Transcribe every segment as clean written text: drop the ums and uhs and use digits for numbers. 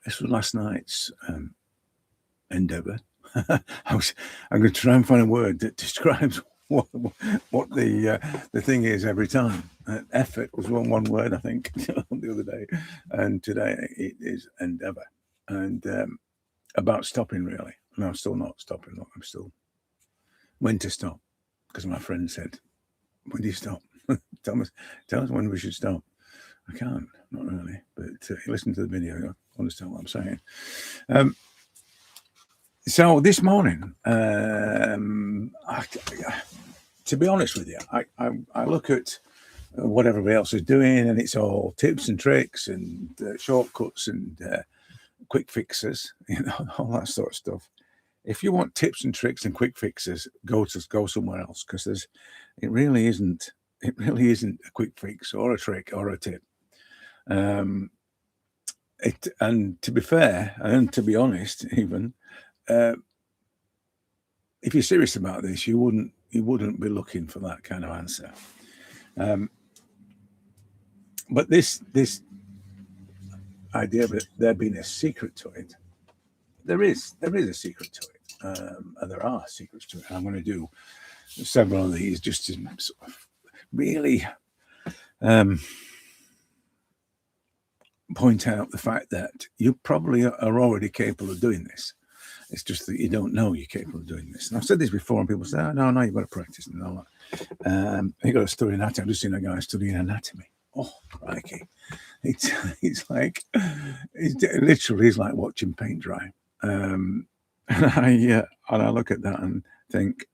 this was last night's endeavour. I'm going to try and find a word that describes what the thing is every time. Effort was one word, I think, the other day, and today it is endeavour, and about stopping really. And I'm still not stopping. Look, I'm still when to stop, because my friend said, "When do you stop? tell us when we should stop." I can't, not really, but listen to the video, you'll understand what I'm saying. So this morning, to be honest with you, I look at what everybody else is doing, and it's all tips and tricks and shortcuts and quick fixes, all that sort of stuff. If you want tips and tricks and quick fixes, go somewhere else, because it really isn't a quick fix or a trick or a tip. And to be fair, and to be honest, even if you're serious about this, you wouldn't be looking for that kind of answer. But this idea of there being a secret to it, there is a secret to it, and there are secrets to it. And I'm going to do several of these just to sort of really point out the fact that you probably are already capable of doing this. It's just that you don't know you're capable of doing this. And I've said this before, and people say, "Oh, no, you've got to practice and all that. You've got to study anatomy." I've just seen a guy studying anatomy. Oh, crikey. It's like, it literally is like watching paint dry. And I look at that and think,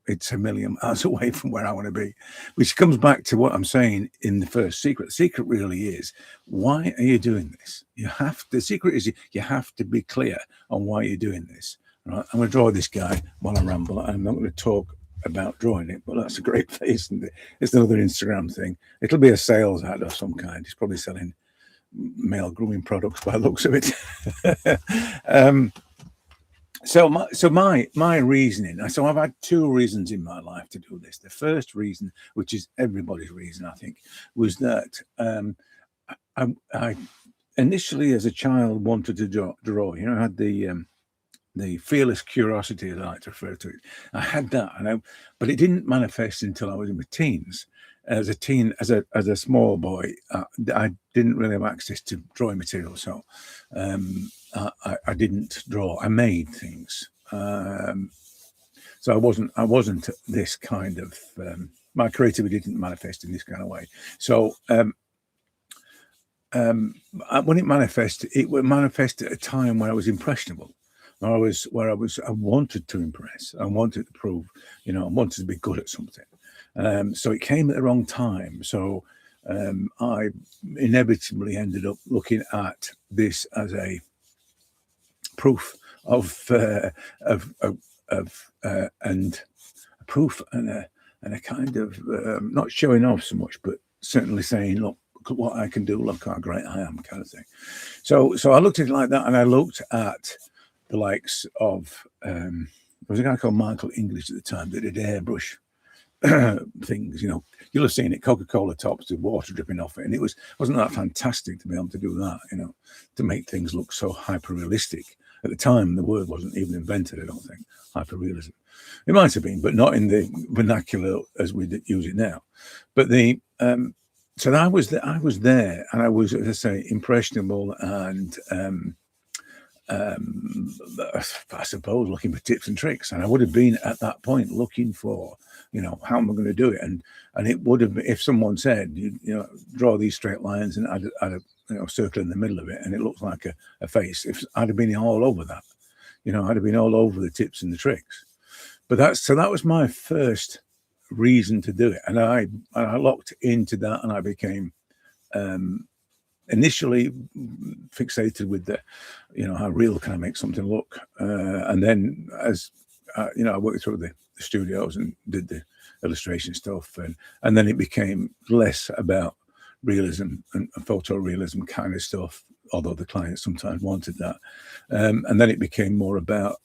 it's a million miles away from where I want to be, which comes back to what I'm saying in the first secret. The secret really is, why are you doing this? The secret is you have to be clear on why you're doing this. Right? I'm going to draw this guy while I ramble. I'm not going to talk about drawing it, but that's a great face, and it's another Instagram thing. It'll be a sales ad of some kind. He's probably selling male grooming products by the looks of it. So my reasoning. So I've had two reasons in my life to do this. The first reason, which is everybody's reason, I think, was that I initially, as a child, wanted to draw. I had the fearless curiosity, as I like to refer to it. I had that, but it didn't manifest until I was in my teens. As a small boy, I didn't really have access to drawing material, so I didn't draw. I made things, so I wasn't this kind of. My creativity didn't manifest in this kind of way. So when it manifested, it would manifest at a time where I was impressionable. I wanted to impress. I wanted to prove, I wanted to be good at something. So it came at the wrong time. So I inevitably ended up looking at this as a proof and a proof and a kind of not showing off so much, but certainly saying, look what I can do, look how great I am, kind of thing. So I looked at it like that, and I looked at the likes of there was a guy called Michael English at the time that did airbrush things. You'll have seen it, Coca-Cola tops with water dripping off it, and wasn't that fantastic to be able to do that, to make things look so hyper realistic. At the time, the word wasn't even invented, I don't think, hyper realism. It might have been, but not in the vernacular as we use it now. But so I was there, and I was, as I say, impressionable and I suppose looking for tips and tricks, and I would have been at that point looking for, how am I going to do it? And it would have been, if someone said, draw these straight lines and add a circle in the middle of it, and it looks like a face. If I'd have been all over that, I'd have been all over the tips and the tricks. But that was my first reason to do it, and I locked into that, and I became initially fixated with the, how real can I make something look, and then as I worked through the studios and did the illustration stuff, and then it became less about realism and photorealism kind of stuff, although the clients sometimes wanted that, and then it became more about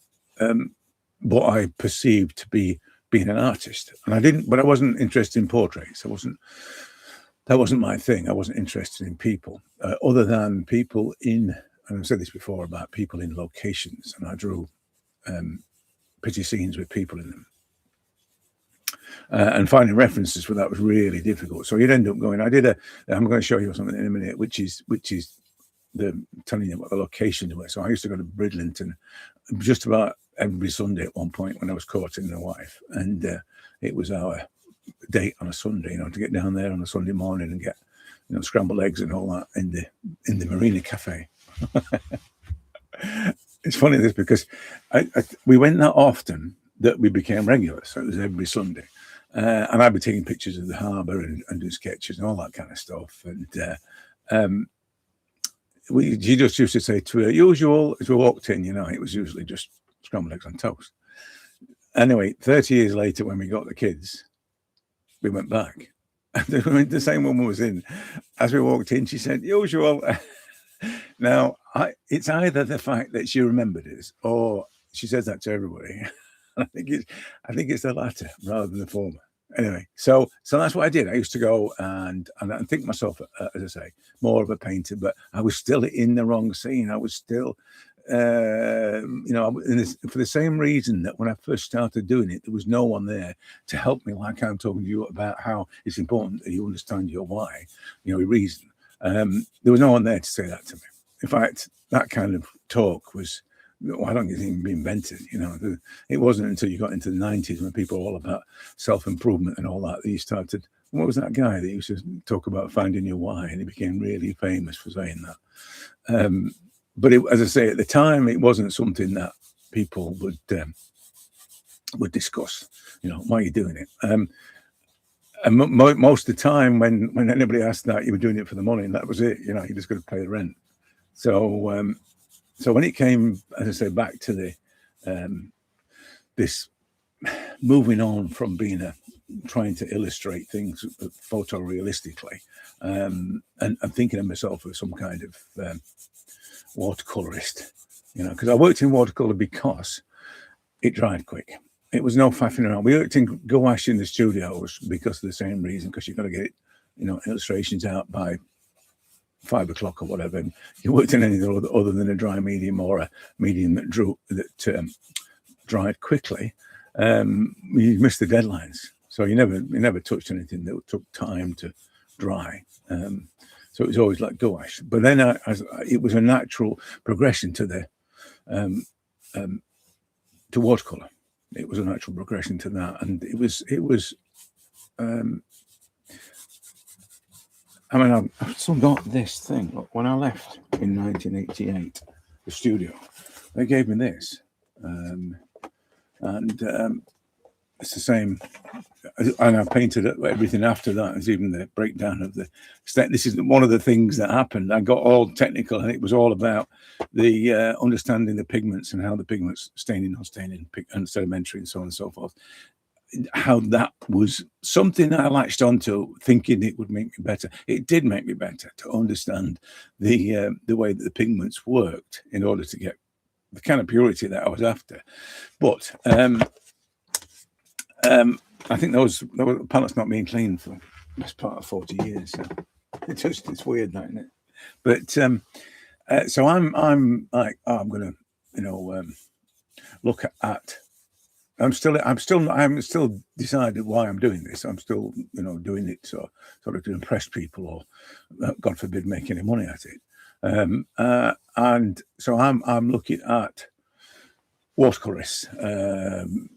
what I perceived to be being an artist. And I wasn't interested in portraits. That wasn't my thing. I wasn't interested in people, other than people in and I've said this before about people in locations, and I drew pretty scenes with people in them. And finding references for that was really difficult. So you'd end up going, I'm going to show you something in a minute, which is the telling you what the locations were. So I used to go to Bridlington just about every Sunday at one point when I was courting my wife, and it was our date on a Sunday, to get down there on a Sunday morning and get, scrambled eggs and all that in the Marina Cafe. It's funny this because we went that often that we became regular. So it was every Sunday. And I'd be taking pictures of the harbour and doing sketches and all that kind of stuff. And she just used to say to her, usual, as we walked in, it was usually just scrambled eggs on toast. Anyway, 30 years later, when we got the kids, we went back. And the same woman was in. As we walked in, she said, usual. Now, it's either the fact that she remembered us, or she says that to everybody. I think it's the latter rather than the former. Anyway, so that's what I did. I used to go and think myself, as I say, more of a painter, but I was still in the wrong scene. I was still, for the same reason that when I first started doing it, there was no one there to help me, like I'm talking to you about how it's important that you understand your why, your reason. There was no one there to say that to me. In fact, that kind of talk was, I don't think it's even been invented. It wasn't until you got into the 90s when people were all about self-improvement and all that you started. What was that guy that used to talk about finding your why, and he became really famous for saying that? But as I say, at the time, it wasn't something that people would discuss. Why are you doing it? And most of the time, when anybody asked that, you were doing it for the money, and that was it. You just got to pay the rent. So when it came, as I say, back to this moving on from being trying to illustrate things photorealistically, and thinking of myself as some kind of watercolorist, because I worked in watercolor because it dried quick. It was no faffing around. We worked in gouache in the studios because of the same reason, because you've got to get illustrations out by 5 o'clock or whatever. And you worked in anything other than a dry medium or a medium that dried quickly. You missed the deadlines, so you never touched anything that took time to dry. So it was always like gouache. But then it was a natural progression to to watercolor. It was a natural progression to that, and it was. I've still got this thing. Look, when I left in 1988, the studio, they gave me this, and it's the same. And I painted everything after that, as even the breakdown of the state. This is one of the things that happened. I got all technical, and it was all about the understanding the pigments and how the pigments staining, non-staining, and sedimentary, and so on and so forth. How that was something I latched onto, thinking it would make me better. It did make me better to understand the way that the pigments worked in order to get the kind of purity that I was after. But I think those palettes not being cleaned for the best part of 40 years. So it's weird, that, isn't it? But so I'm like, I'm gonna look at. I haven't still decided why I'm doing this. I'm still, doing it sort of to impress people, or God forbid, make any money at it. And so I'm looking at watercolorists,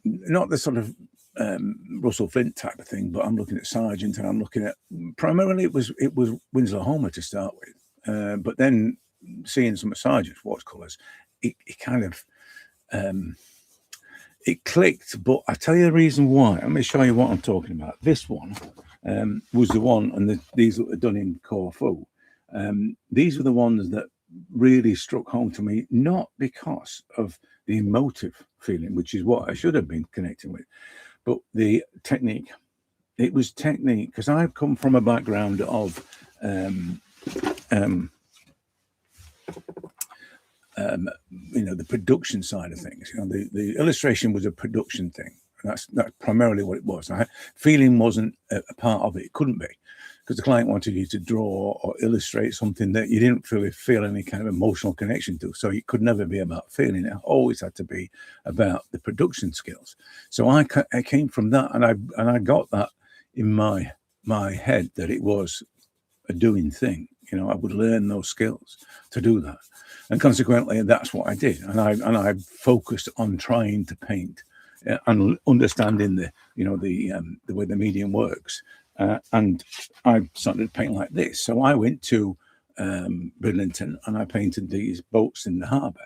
not the sort of Russell Flint type of thing, but I'm looking at Sargent, and I'm looking at primarily it was Winslow Homer to start with, but then seeing some of Sargent's watercolors, it kind of. It clicked, but I tell you the reason why. Let me show you what I'm talking about. This one was the one, and these that were done in Corfu. These were the ones that really struck home to me, not because of the emotive feeling, which is what I should have been connecting with, but the technique. It was technique, because I've come from a background of the production side of things. The illustration was a production thing. That's primarily what it was. Feeling wasn't a part of it. It couldn't be, because the client wanted you to draw or illustrate something that you didn't really feel any kind of emotional connection to. So it could never be about feeling. It always had to be about the production skills. So I came from that, and I got that in my head that it was a doing thing. I would learn those skills to do that, and consequently, that's what I did. And I focused on trying to paint and understanding the way the medium works. And I started painting like this. So I went to Bridlington and I painted these boats in the harbour.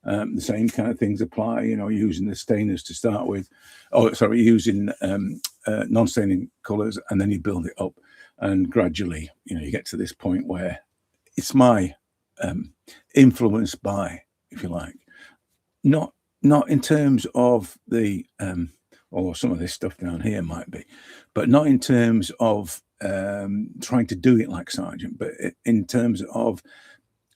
The same kind of things apply, using the stainers to start with. Using non-staining colours, and then you build it up. And gradually, you get to this point where it's my influenced by, if you like, not in terms of the, or some of this stuff down here might be, but not in terms of trying to do it like Sargent, but in terms of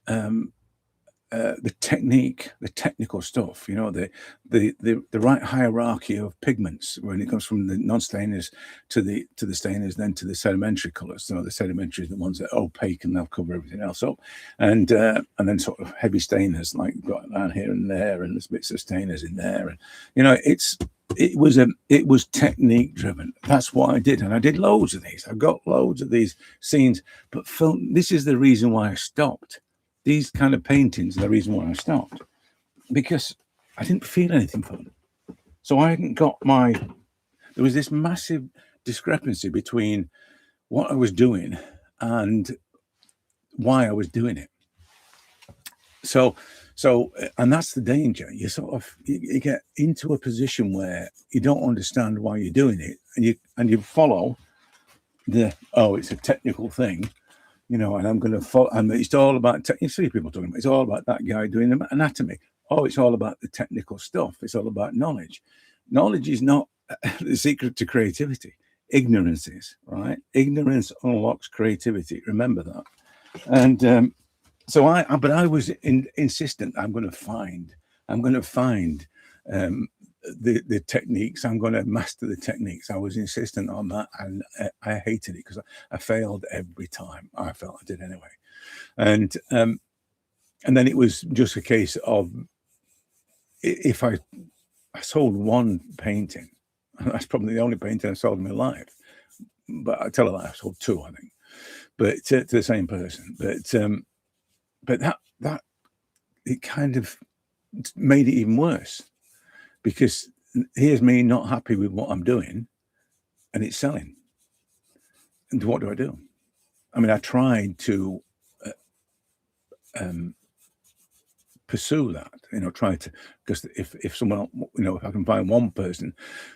the technique, the technical stuff, the right hierarchy of pigments when it comes from the non-stainers to the stainers, then to the sedimentary colours. The sedimentary is the ones that are opaque and they'll cover everything else up, and then sort of heavy stainers like got down here and there, and there's bits of stainers in there, and it was technique driven. That's what I did, and I did loads of these. I've got loads of these scenes, but this is the reason why I stopped. These kind of paintings are the reason why I stopped, because I didn't feel anything for them. So I hadn't got there was this massive discrepancy between what I was doing and why I was doing it. So, and that's the danger. You sort of, you get into a position where you don't understand why you're doing it, and you follow it's a technical thing. And I'm going to follow, and it's all about, you see people talking about, it's all about that guy doing anatomy. Oh, it's all about the technical stuff. It's all about knowledge. Knowledge is not the secret to creativity. Ignorance is, right? Ignorance unlocks creativity. Remember that. And but I was insistent. I'm going to find the techniques. I'm going to master the techniques. I was insistent on that, and I hated it because I failed every time. I felt I did anyway, and then it was just a case of, if I sold one painting, and that's probably the only painting I sold in my life. But I tell a lie, I sold two, I think, but to the same person. But that it kind of made it even worse. Because here's me not happy with what I'm doing, and it's selling. And what do I do? I mean, I tried to pursue that, because if someone, if I can find one person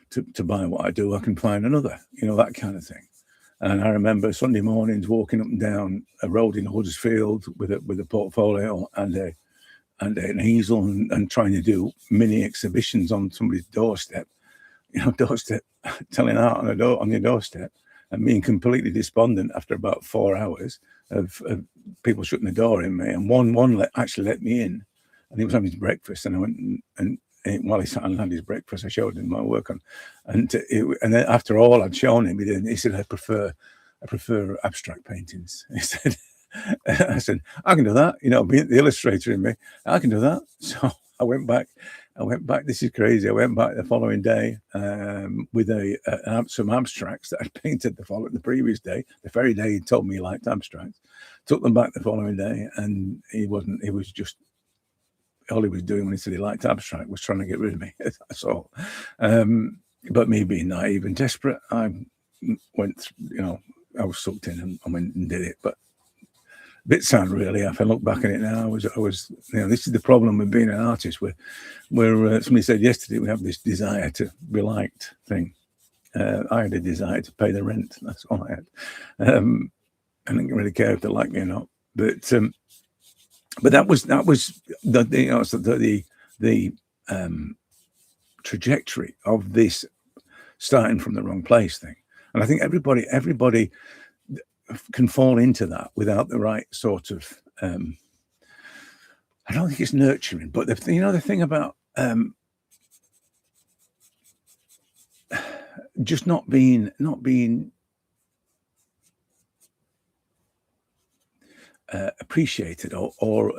to buy what I do, I can find another, that kind of thing. And I remember Sunday mornings walking up and down a road in Huddersfield with a portfolio and an easel, and trying to do mini exhibitions on somebody's doorstep, telling out on your doorstep, and being completely despondent after about 4 hours of people shutting the door in me. And one actually let me in, and he was having his breakfast, and I went and while he sat and had his breakfast, I showed him my work on, and then after all I'd shown him, he said, I prefer abstract paintings. He said. I said, I can do that. Being the illustrator in me, I can do that. So I went back. This is crazy. I went back the following day with some abstracts that I'd painted the previous day. The very day he told me he liked abstracts. Took them back the following day, and he was just, all he was doing when he said he liked abstract was trying to get rid of me. That's all. But me being naive and desperate, I went, I was sucked in and I went and did it. But bit sad, really. If I look back at it now, I was this is the problem with being an artist. Where somebody said yesterday, we have this desire to be liked thing. I had a desire to pay the rent. That's all I had. I didn't really care if they liked me or not. But that was the trajectory of this starting from the wrong place thing. And I think everybody can fall into that without the right sort of I don't think it's nurturing, but the thing about just not being appreciated or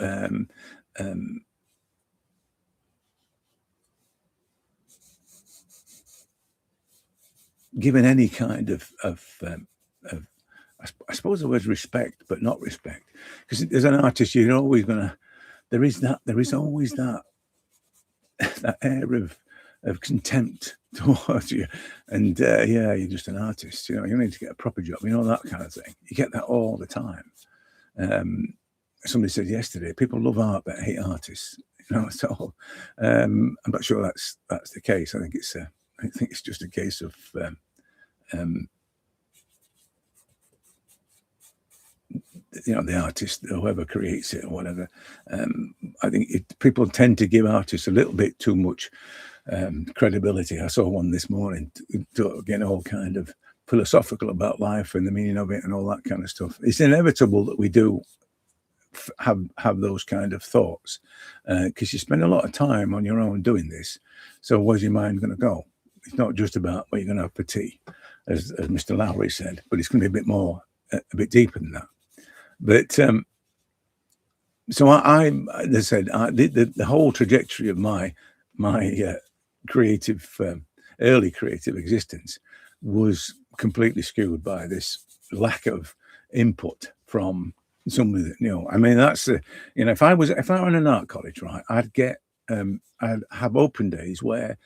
given any kind of I suppose the word respect, but not respect, because as an artist, you're always gonna. There is always that that air of contempt towards you, and yeah, you're just an artist. You know, you need to get a proper job. You know, that kind of thing. You get that all the time. Somebody said yesterday, people love art but hate artists. You know, so I'm not sure that's the case. I think it's just a case of you know, the artist, whoever creates it or whatever. I think people tend to give artists a little bit too much credibility. I saw one this morning getting all kind of philosophical about life and the meaning of it and all that kind of stuff. It's inevitable that we do have those kind of thoughts because you spend a lot of time on your own doing this. So where's your mind going to go? It's not just about what you're going to have for tea, as Mr. Lowry said, but it's going to be a bit deeper than that. But so as I said, the whole trajectory of my creative, early creative existence was completely skewed by this lack of input from somebody that knew. I mean, that's you know, if I were in an art college, right, I'd have open days where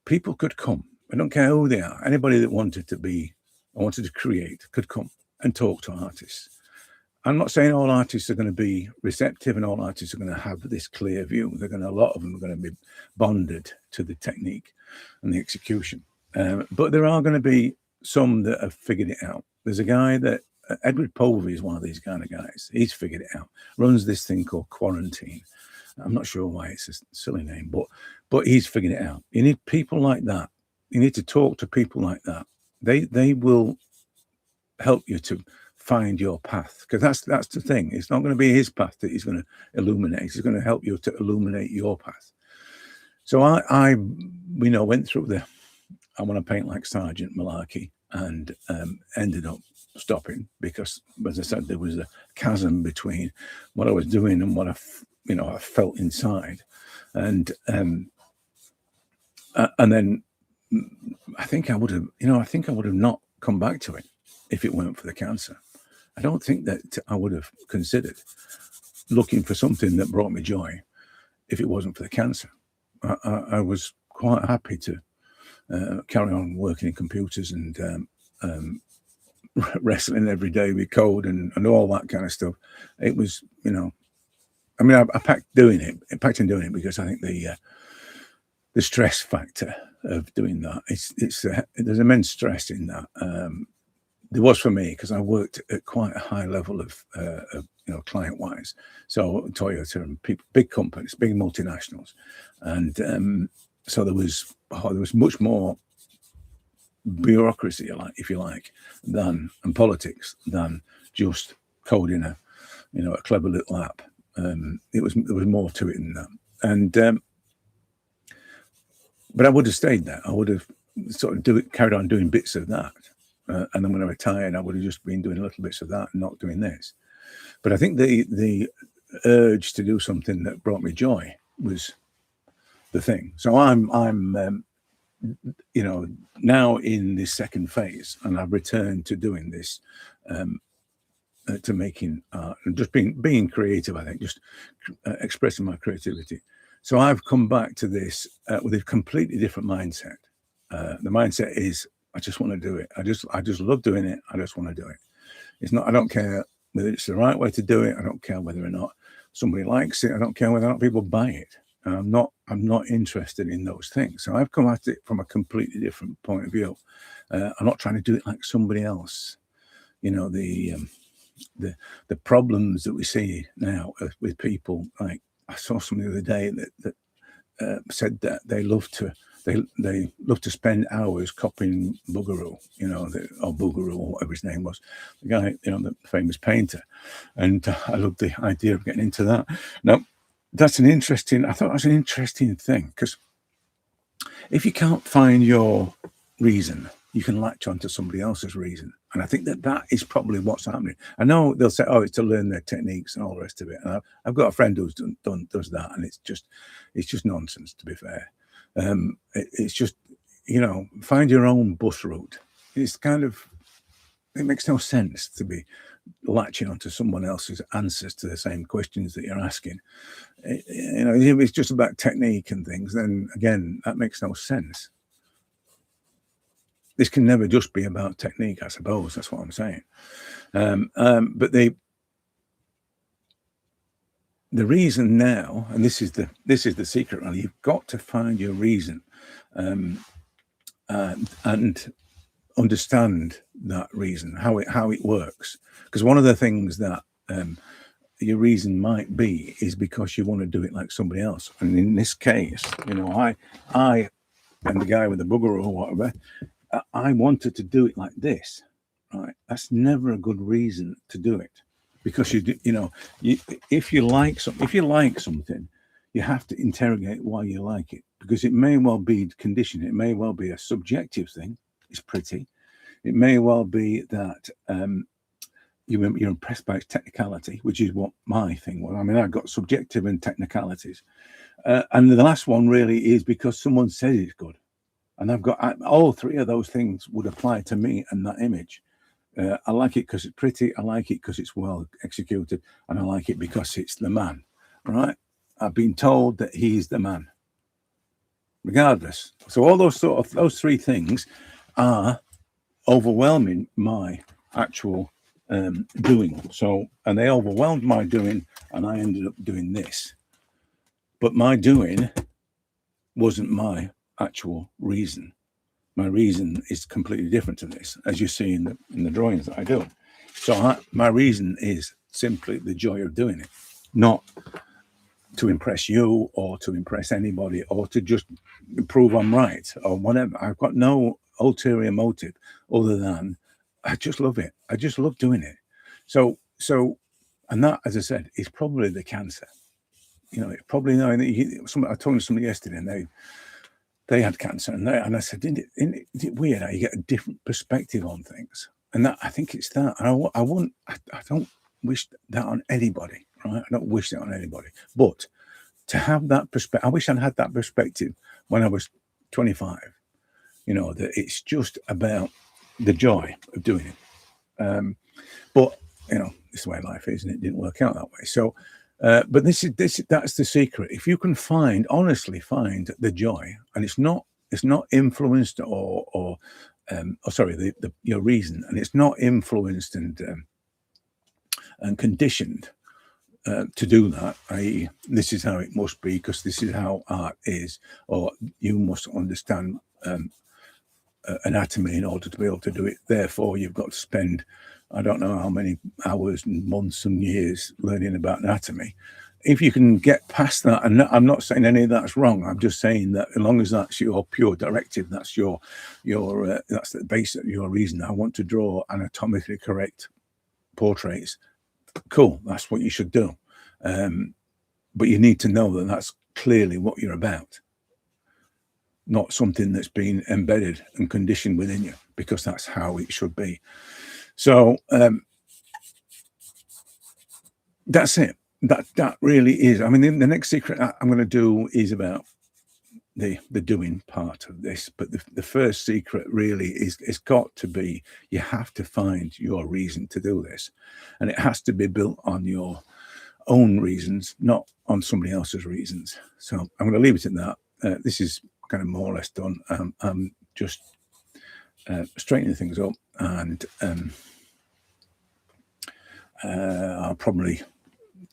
people could come. I don't care who they are. Anybody that wanted to create could come and talk to artists. I'm not saying all artists are going to be receptive and all artists are going to have this clear view. A lot of them are going to be bonded to the technique and the execution. But there are going to be some that have figured it out. There's a guy that, Edward Povey is one of these kind of guys. He's figured it out. Runs this thing called Quarantine. I'm not sure why it's a silly name, but he's figured it out. You need people like that. You need to talk to people like that. They will help you to find your path, because that's the thing. It's not going to be his path that he's going to illuminate. He's going to help you to illuminate your path. So I went through I want to paint like Sergeant malarkey and ended up stopping because, as I said, there was a chasm between what I was doing and what I felt inside, and then I think I would have not come back to it if it weren't for the cancer. I don't think that I would have considered looking for something that brought me joy if it wasn't for the cancer. I was quite happy to carry on working in computers and wrestling every day with code and all that kind of stuff. It was, I mean, I packed in doing it because I think the stress factor of doing that, there's immense stress in that. There was for me because I worked at quite a high level of client-wise. So Toyota and big companies, big multinationals, and so there was much more bureaucracy, if you like, and politics than just coding a clever little app. There was more to it than that, and but I would have stayed there. I would have sort of carried on doing bits of that. And then when I retired, I would have just been doing little bits of that and not doing this. But I think the urge to do something that brought me joy was the thing. So I'm now in this second phase, and I've returned to doing this, to making art and just being creative. I think just expressing my creativity. So I've come back to this with a completely different mindset. The mindset is, I just want to do it. I just love doing it. I just want to do it. It's not. I don't care whether it's the right way to do it. I don't care whether or not somebody likes it. I don't care whether or not people buy it. I'm not interested in those things. So I've come at it from a completely different point of view. I'm not trying to do it like somebody else. The problems that we see now with people. Like I saw something the other day that said that they love to spend hours copying Bouguereau, or Bouguereau, or whatever his name was, the guy, the famous painter. And I love the idea of getting into that. Now, I thought that's an interesting thing, because if you can't find your reason you can latch onto somebody else's reason. And I think that is probably what's happening. I know they'll say, oh, it's to learn their techniques and all the rest of it. And I've got a friend who's does that, and it's just nonsense, to be fair. It's just, find your own bus route. It's kind of, it makes no sense to be latching onto someone else's answers to the same questions that you're asking. If it's just about technique and things, then again, that makes no sense. This can never just be about technique, I suppose. That's what I'm saying. But the reason now, and this is the secret, really, you've got to find your reason, and understand that reason, how it works. Because one of the things that your reason might be is because you want to do it like somebody else. And in this case, I and the guy with the booger or whatever, I wanted to do it like this, right? That's never a good reason to do it, because if you like something, you have to interrogate why you like it, because it may well be conditioned. It may well be a subjective thing. It's pretty. It may well be that you're impressed by its technicality, which is what my thing was. I mean, I've got subjective and technicalities, and the last one really is because someone says it's good. And I've got all three of those things would apply to me and that image. I like it because it's pretty. I like it because it's well executed. And I like it because it's the man, right? I've been told that he's the man, regardless. So all those three things are overwhelming my actual doing. So, and they overwhelmed my doing, and I ended up doing this. But my doing wasn't my actual reason. My reason is completely different to this, as you see in the drawings that I do. So my reason is simply the joy of doing it, not to impress you or to impress anybody or to just prove I'm right or whatever. I've got no ulterior motive other than I just love it. I just love doing it. So, and that, as I said, is probably the cancer. Probably knowing that I talked to somebody yesterday, and they had cancer, and I said, isn't it weird how you get a different perspective on things? And that, I think it's that. And I don't wish that on anybody, right? I don't wish that on anybody. But to have that perspective, I wish I'd had that perspective when I was 25. That it's just about the joy of doing it. But this is the way life is, and it didn't work out that way. So. But that's the secret. If you can honestly find the joy, and it's not influenced your reason, and it's not influenced and conditioned to do that, i.e., this is how it must be because this is how art is, or you must understand anatomy in order to be able to do it. Therefore, you've got to spend I don't know how many hours and months and years learning about anatomy. If you can get past that, and I'm not saying any of that's wrong, I'm just saying that as long as that's your pure directive, that's that's the base of your reason. I want to draw anatomically correct portraits. Cool, that's what you should do. But you need to know that that's clearly what you're about, not something that's been embedded and conditioned within you, because that's how it should be. So that's it. That really is. I mean, the next secret I'm going to do is about the doing part of this. But the first secret really is, it's got to be, you have to find your reason to do this. And it has to be built on your own reasons, not on somebody else's reasons. So I'm going to leave it at that. This is kind of more or less done. I'm just straightening things up, and I'll probably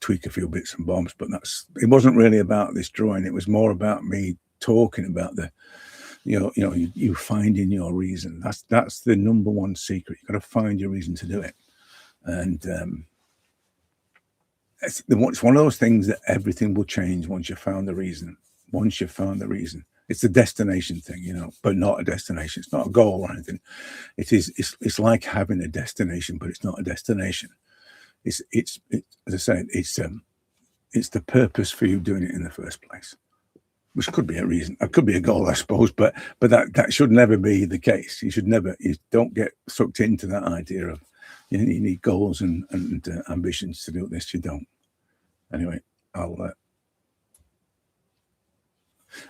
tweak a few bits and bobs, but it wasn't really about this drawing. It was more about me talking about you finding your reason. That's the number one secret. You've got to find your reason to do it. And it's one of those things that everything will change once you've found the reason. Once you've found the reason. It's a destination thing, but not a destination. It's not a goal or anything. It's like having a destination, but it's not a destination. It's as I said, it's the purpose for you doing it in the first place. which could be a reason. It could be a goal, I suppose, but that should never be the case. You don't get sucked into that idea of you need goals and ambitions to do this. You don't. Anyway, I'll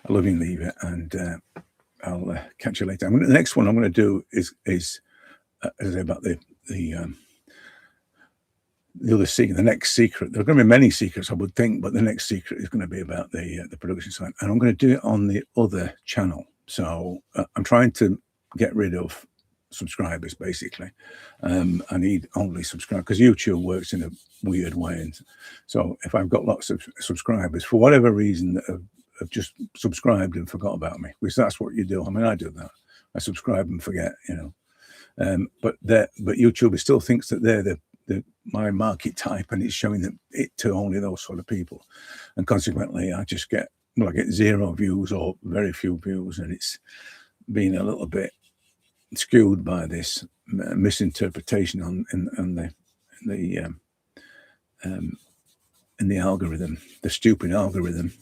love you and leave it, and I'll catch you later. The next one I'm going to do is about the other secret, the next secret. There are going to be many secrets, I would think, but the next secret is going to be about the production side, and I'm going to do it on the other channel. So I'm trying to get rid of subscribers, basically. I need only subscribers because YouTube works in a weird way, and so if I've got lots of subscribers for whatever reason that have just subscribed and forgot about me, because that's what you do. I mean, I do that. I subscribe and forget, but YouTube still thinks that they're my market type, and it's showing it to only those sort of people, and consequently I just get zero views or very few views, and it's been a little bit skewed by this misinterpretation in the algorithm, the stupid algorithm.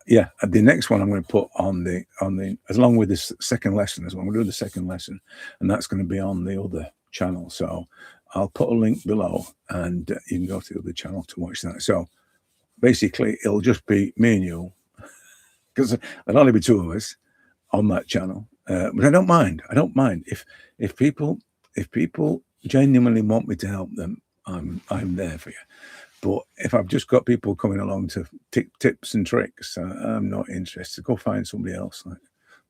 Yeah, the next one I'm going to put on the along with this second lesson as well. I'm going to do the second lesson, and that's going to be on the other channel. So I'll put a link below, and you can go to the other channel to watch that. So basically, it'll just be me and you, because there'll only be two of us on that channel. But I don't mind. I don't mind if people genuinely want me to help them. I'm there for you. But if I've just got people coming along to tips and tricks, I'm not interested. Go find somebody else.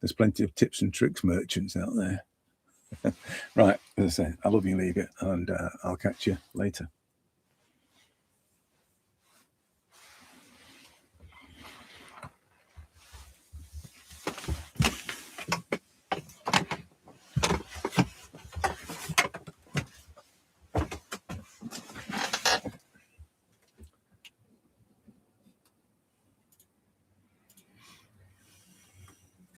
There's plenty of tips and tricks merchants out there. Right, as I say, I love you, leave it, and I'll catch you later.